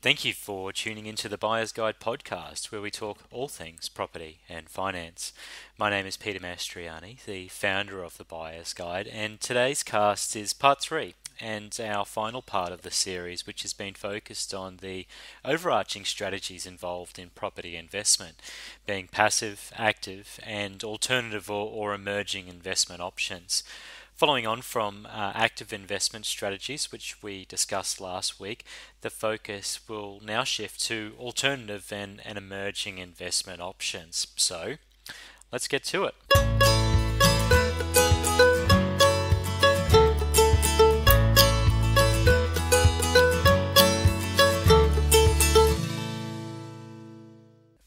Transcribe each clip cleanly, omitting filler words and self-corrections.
Thank you for tuning into the Buyer's Guide podcast, where we talk all things property and finance. My name is Peter Mastriani, the founder of the Buyer's Guide, and today's cast is part three and our final part of the series, which has been focused on the overarching strategies involved in property investment, being passive, active, and alternative or emerging investment options. Following on from active investment strategies, which we discussed last week, the focus will now shift to alternative and emerging investment options. So, let's get to it.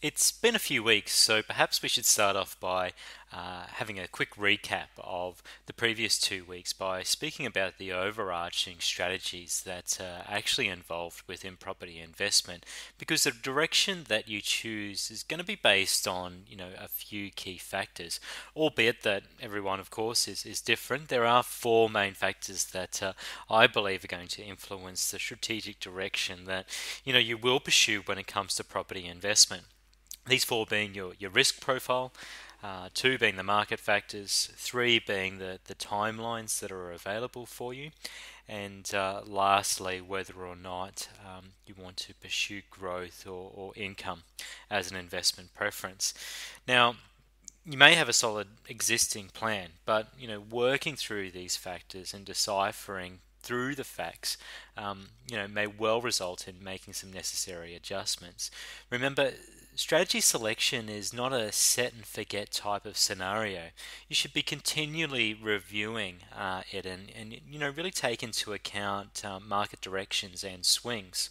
It's been a few weeks, so perhaps we should start off by having a quick recap of the previous 2 weeks by speaking about the overarching strategies that are actually involved within property investment, because the direction that you choose is going to be based on a few key factors, albeit that everyone of course is different. There are four main factors that I believe are going to influence the strategic direction that you will pursue when it comes to property investment. These four being your risk profile, two being the market factors, three being the timelines that are available for you, and lastly, whether or not you want to pursue growth or income as an investment preference. Now, you may have a solid existing plan, but working through these factors and deciphering through the facts, may well result in making some necessary adjustments. Remember, strategy selection is not a set and forget type of scenario. You should be continually reviewing it and really take into account market directions and swings,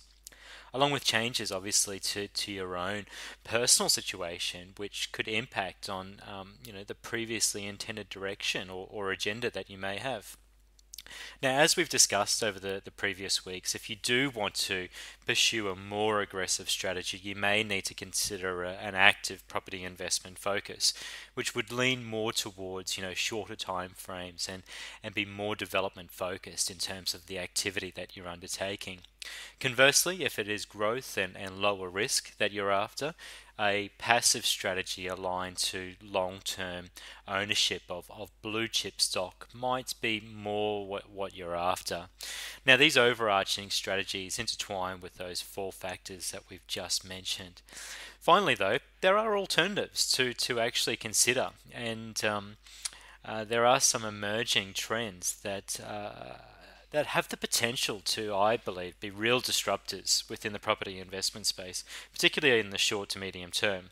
along with changes obviously to your own personal situation, which could impact on the previously intended direction or agenda that you may have. Now, as we've discussed over the previous weeks, if you do want to pursue a more aggressive strategy, you may need to consider an active property investment focus, which would lean more towards shorter time frames and be more development focused in terms of the activity that you're undertaking. Conversely, if it is growth and lower risk that you're after, a passive strategy aligned to long-term ownership of blue chip stock might be more what you're after. Now, these overarching strategies intertwine with those four factors that we've just mentioned. Finally, though, there are alternatives to actually consider, and there are some emerging trends that have the potential to, I believe, be real disruptors within the property investment space, particularly in the short to medium term.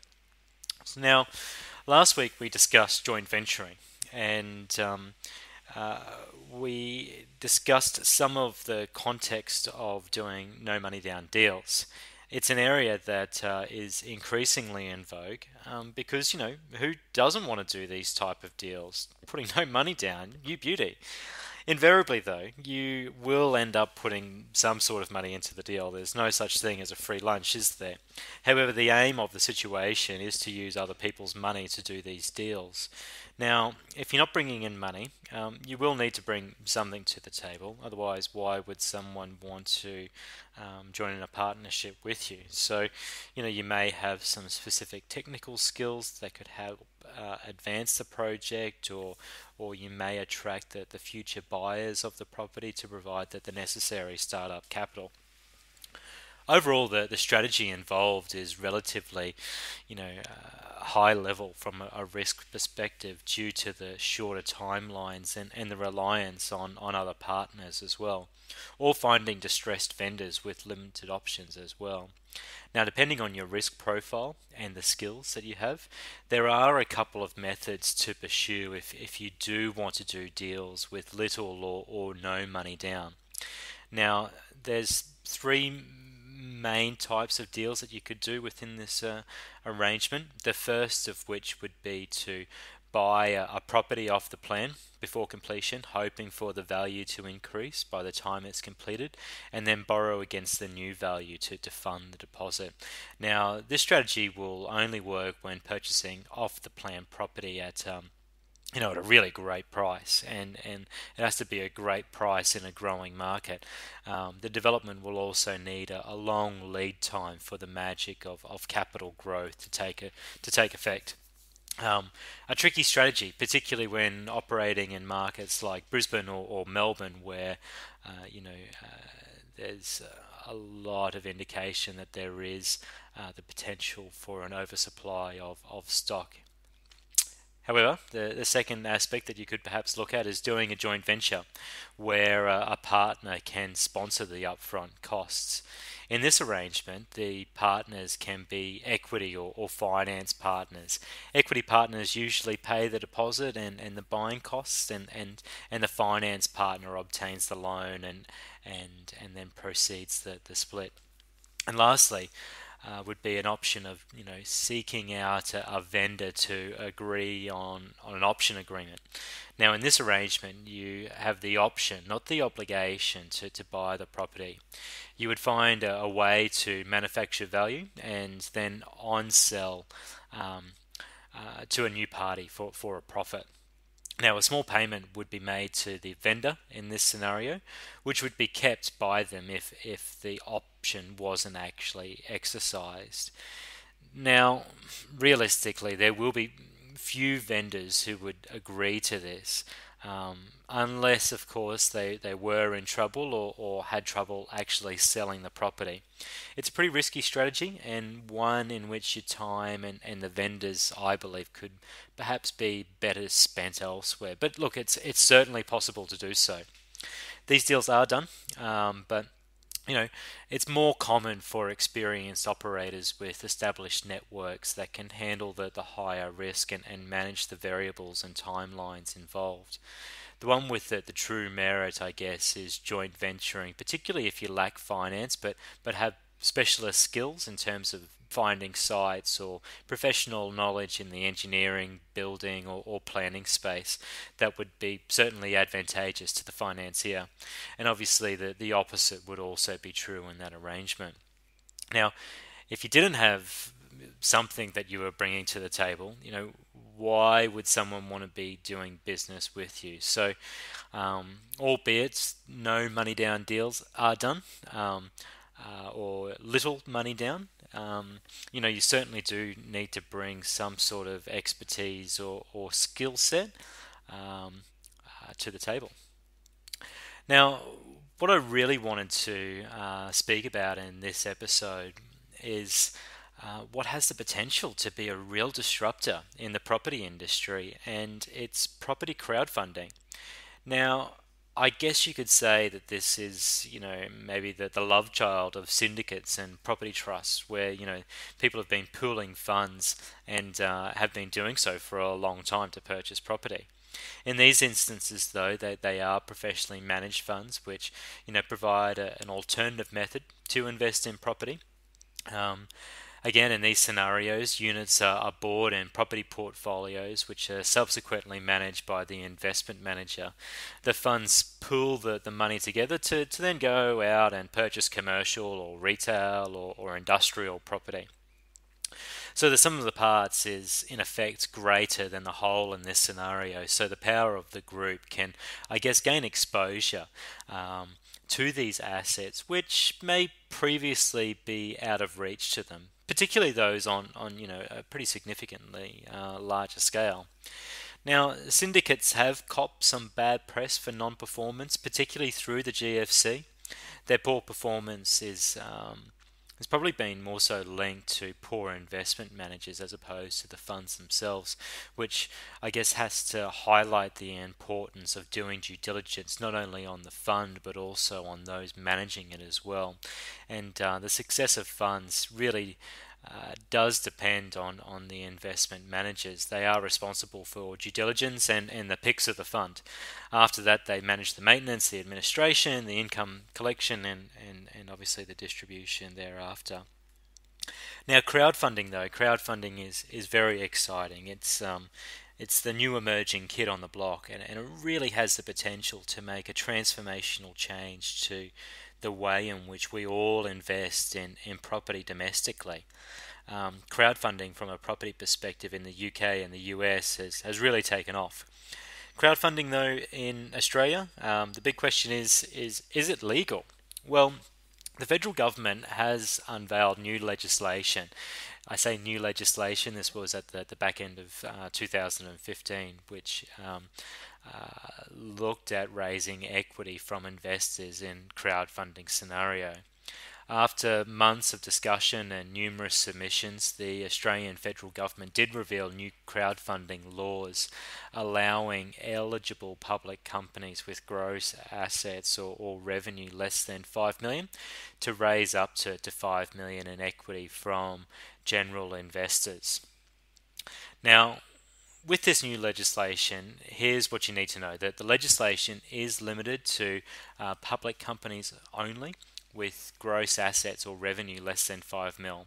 So now, last week we discussed joint venturing, and we discussed some of the context of doing no money down deals. It's an area that is increasingly in vogue because, who doesn't want to do these type of deals? Putting no money down, you beauty. Invariably, though, you will end up putting some sort of money into the deal. There's no such thing as a free lunch, is there? However, the aim of the situation is to use other people's money to do these deals. Now, if you're not bringing in money, you will need to bring something to the table. Otherwise, why would someone want to join in a partnership with you? So, you may have some specific technical skills that could help advance the project, or you may attract the future buyers of the property to provide the necessary startup capital. Overall, the strategy involved is relatively, high level from a risk perspective due to the shorter timelines and the reliance on other partners as well, or finding distressed vendors with limited options as well. Now, depending on your risk profile and the skills that you have, there are a couple of methods to pursue if you do want to do deals with little or no money down. Now, there's three main types of deals that you could do within this arrangement. The first of which would be to buy a property off the plan before completion, hoping for the value to increase by the time it's completed, and then borrow against the new value to fund the deposit. Now, this strategy will only work when purchasing off the plan property at at a really great price, and it has to be a great price in a growing market. The development will also need a long lead time for the magic of capital growth to take effect. A tricky strategy, particularly when operating in markets like Brisbane or Melbourne, where there's a lot of indication that there is the potential for an oversupply of stock. However, the second aspect that you could perhaps look at is doing a joint venture where a partner can sponsor the upfront costs. In this arrangement, the partners can be equity or finance partners. Equity partners usually pay the deposit and the buying costs, and the finance partner obtains the loan and then proceeds the split. And lastly, would be an option of seeking out a vendor to agree on an option agreement. Now, in this arrangement, you have the option, not the obligation, to buy the property. You would find a way to manufacture value and then on sell to a new party for a profit. Now, a small payment would be made to the vendor in this scenario, which would be kept by them if the option wasn't actually exercised. Now, realistically, there will be few vendors who would agree to this, unless, of course, they were in trouble or had trouble actually selling the property. It's a pretty risky strategy, and one in which your time and the vendors, I believe, could perhaps be better spent elsewhere. But look, it's certainly possible to do so. These deals are done, but you know, it's more common for experienced operators with established networks that can handle the higher risk and manage the variables and timelines involved. The one with the true merit, I guess, is joint venturing, particularly if you lack finance but have specialist skills in terms of finding sites or professional knowledge in the engineering, building, or planning space. That would be certainly advantageous to the financier. And obviously, the opposite would also be true in that arrangement. Now, if you didn't have something that you were bringing to the table, why would someone want to be doing business with you? So, albeit no money down deals are done, or little money down, you certainly do need to bring some sort of expertise or skill set to the table. Now, what I really wanted to speak about in this episode is what has the potential to be a real disruptor in the property industry, and it's property crowdfunding. Now, I guess you could say that this is, maybe the love child of syndicates and property trusts, where, people have been pooling funds and have been doing so for a long time to purchase property. In these instances, though, they are professionally managed funds, which, provide an alternative method to invest in property. Um, Again, in these scenarios, units are bought in property portfolios, which are subsequently managed by the investment manager. The funds pool the money together to then go out and purchase commercial or retail or industrial property. So the sum of the parts is in effect greater than the whole in this scenario. So the power of the group can, I guess, gain exposure to these assets, which may previously be out of reach to them, particularly those on a pretty significantly larger scale. Now, syndicates have copped some bad press for non-performance, particularly through the GFC. Their poor performance has probably been more so linked to poor investment managers as opposed to the funds themselves, which I guess has to highlight the importance of doing due diligence not only on the fund but also on those managing it as well. And the success of funds really does depend on the investment managers. They are responsible for due diligence and the picks of the fund. After that, they manage the maintenance, the administration, the income collection, and obviously the distribution thereafter. Now, crowdfunding is very exciting. It's the new emerging kid on the block, and it really has the potential to make a transformational change to the way in which we all invest in property domestically. Crowdfunding from a property perspective in the UK and the US has really taken off. Crowdfunding, though, in Australia, the big question is it legal? Well, the federal government has unveiled new legislation. I say new legislation, this was at the back end of 2015, which looked at raising equity from investors in crowdfunding scenario. After months of discussion and numerous submissions, the Australian federal government did reveal new crowdfunding laws allowing eligible public companies with gross assets or revenue less than 5 million to raise up to 5 million in equity from general investors. Now, with this new legislation, here's what you need to know: that the legislation is limited to public companies only with gross assets or revenue less than 5 mil.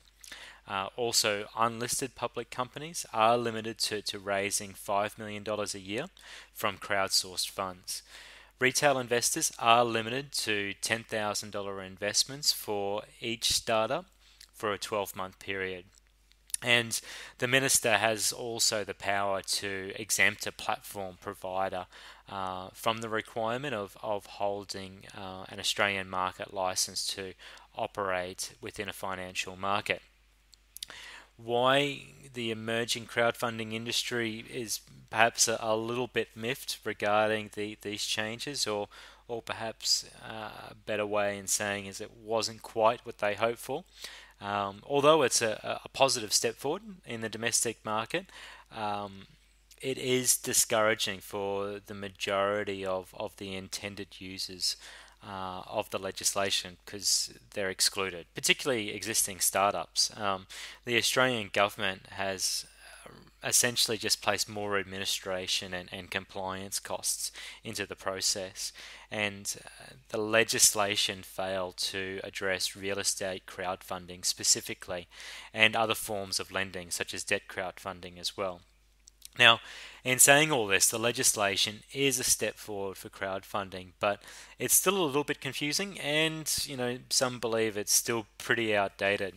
Also, unlisted public companies are limited to raising $5 million a year from crowdsourced funds. Retail investors are limited to $10,000 investments for each startup for a 12-month period. And the minister has also the power to exempt a platform provider from the requirement of holding an Australian market license to operate within a financial market. Why the emerging crowdfunding industry is perhaps a little bit miffed regarding these changes, or perhaps a better way in saying is it wasn't quite what they hoped for. Although it's a positive step forward in the domestic market, it is discouraging for the majority of the intended users of the legislation because they're excluded, particularly existing startups. The Australian government has essentially just placed more administration and compliance costs into the process, and the legislation failed to address real estate crowdfunding specifically and other forms of lending such as debt crowdfunding as well. Now, in saying all this, the legislation is a step forward for crowdfunding, but it's still a little bit confusing, and some believe it's still pretty outdated.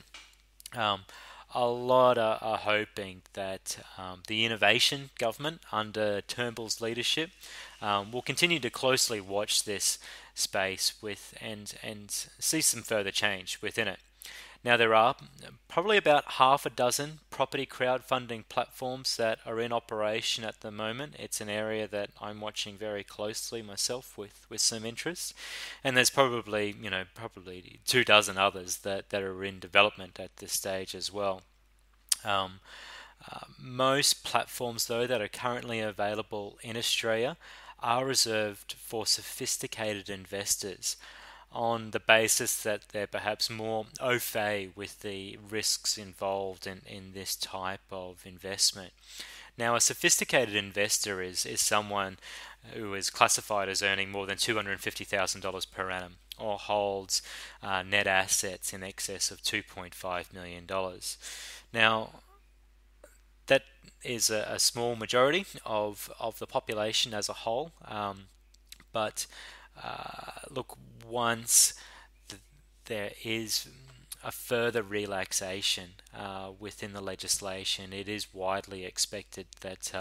Um, a lot are hoping that the innovation government under Turnbull's leadership will continue to closely watch this space and see some further change within it. Now, there are probably about half a dozen property crowdfunding platforms that are in operation at the moment. It's an area that I'm watching very closely myself with some interest. And there's probably 2 dozen others that are in development at this stage as well. Most platforms, though, that are currently available in Australia are reserved for sophisticated investors on the basis that they're perhaps more au fait with the risks involved in this type of investment. Now, a sophisticated investor is someone who is classified as earning more than $250,000 per annum or holds net assets in excess of $2.5 million. Now, that is a small majority of the population as a whole, but look, once there is a further relaxation within the legislation, it is widely expected that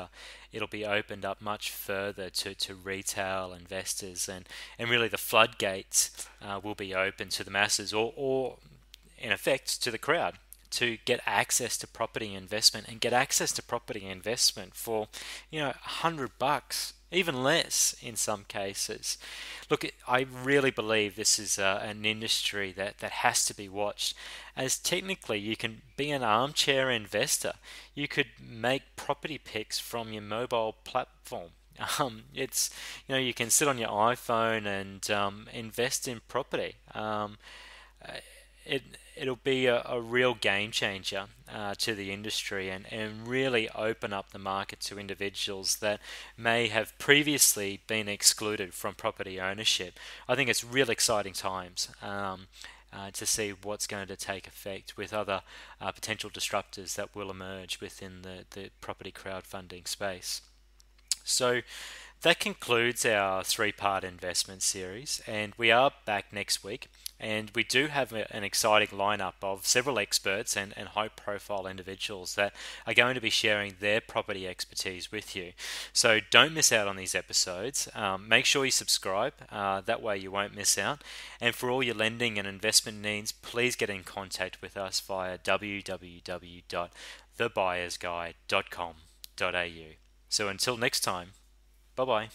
it'll be opened up much further to retail investors, and really the floodgates will be open to the masses, or in effect to the crowd, to get access to property investment and get access to property investment for $100, even less in some cases. Look, I really believe this is an industry that has to be watched, as technically you can be an armchair investor. You could make property picks from your mobile platform. It's you can sit on your iPhone and invest in property. It'll be a real game changer to the industry, and really open up the market to individuals that may have previously been excluded from property ownership. I think it's real exciting times to see what's going to take effect with other potential disruptors that will emerge within the property crowdfunding space. So That concludes our three-part investment series, and we are back next week. And we do have an exciting lineup of several experts and high-profile individuals that are going to be sharing their property expertise with you. So don't miss out on these episodes. Make sure you subscribe, that way you won't miss out. And for all your lending and investment needs, please get in contact with us via www.thebuyersguide.com.au. So until next time, bye bye.